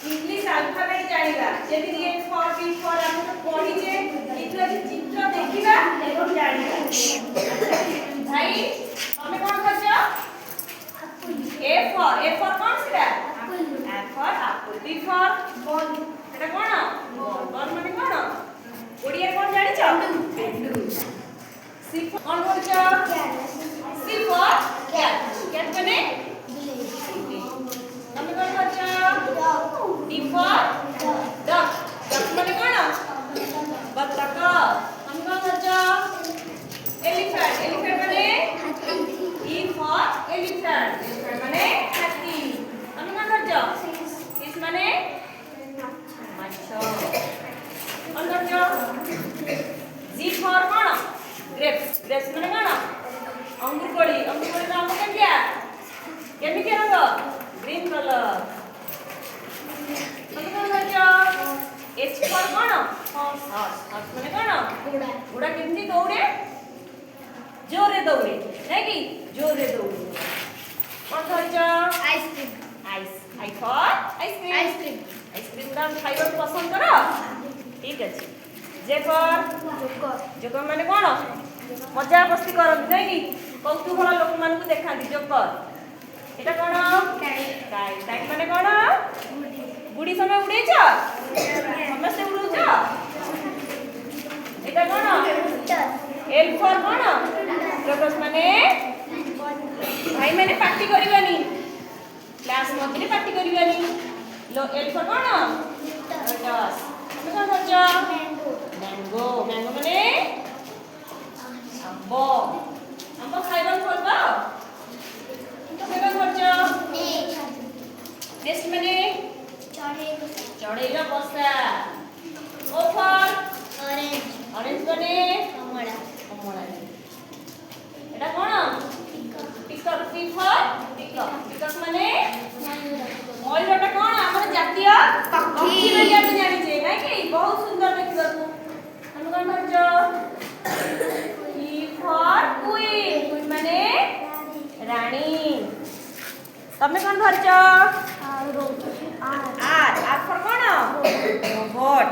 English alphabet जानिबा जेति A for B for हम तो पढ़ी जे इतला चित्र देखिबा एवं जानिबा भाई हमें कोन करछ ए फॉर कोन सेटा apple apple B for ball एटा कोन बॉल माने कोन ओडिया कोन जानि छ सी फॉर कोन करछ सी फॉर कैट कैट माने हमें कोन करछ डी फॉर डक डक माने कोन बतख हम कोन करछ एलिफेंट एलिफेंट माने ई फॉर एलिफेंट एलिफेंट माने हाथी हम कोन करछ फिश माने माछ कोन करछ जी फॉर कोन ग्रेप्स ग्रेप्स माने कोन अंगूर कोली नाम केमिया केमिया रंग ग्रीन कलर हम कोन करछ H for cone horse horse माने कोन घोड़ा घोड़ा केमती दौड़े जोरे दौड़े नै कि जोरे दौड़े कोन करछ ice cream ice I for ice cream ice cream ice cream का खाइबा पसंद करो ठीक अछि जे फॉर जोकर जोकर माने कोन मजा मस्ती करन नै कि कौतूहल लोक मान को देखांती जोकर एटा कोन काइट काइट माने कोन गुडी समय उड़ेछ समस्त उड़ौछ एटा कोन एल फॉर कोन प्रोग्रेस माने भाई माने पार्टी करिवानी क्लास मध्ये पार्टी करिवानी लो एल फॉर कोन लोटस हम कोन करछ मैंगो मैंगो माने आंबो आंबो खाइबा बोलबा तमे कोन करछ नेक्स्ट माने चढ़ेइला बसा ओ फॉर ऑरेंज ऑरेंज माने कमला कमला एटा कोन pickup P for pickup pickup माने मयूरटा कोन हमर जातीय पक्षी रे हम जानि छै नै कि बहुत सुंदर देखिबा हम कोन करछ ई फॉर क्वीन क्वीन माने रानी तमे कोन करछ आर फॉर कोन रोबोट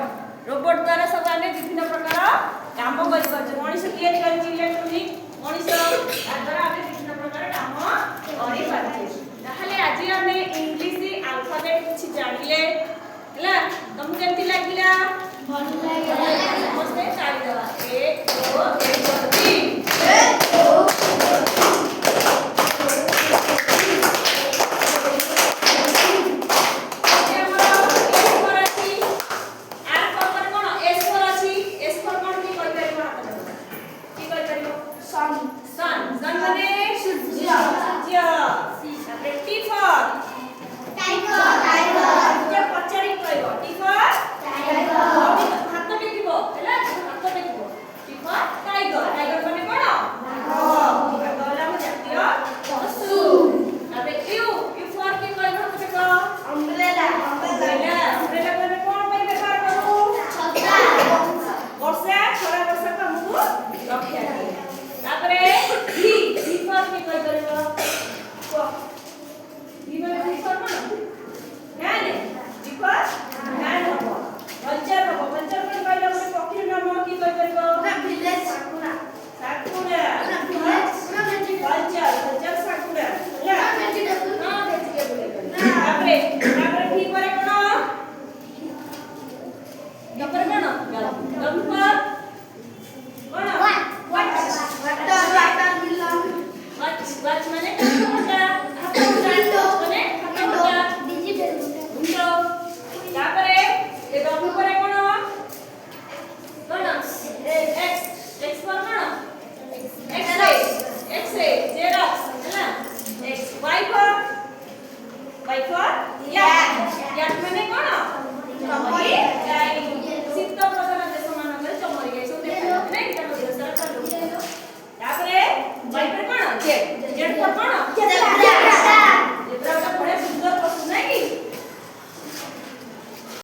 रोबोट द्वारा सब आने विभिन्न प्रकार काम करि परछ मनुष्य तैयारी करछि इलेक्ट्रॉनिक मनुष्य द्वारा आने विभिन्न प्रकार काम करि परछ ताहले आज हमें इंग्लिश अल्फाबेट କିଛି ଜାଣିले ହେଲା तमु केमति लागिला भल लागिला समस्त चाली दवा 1 2 3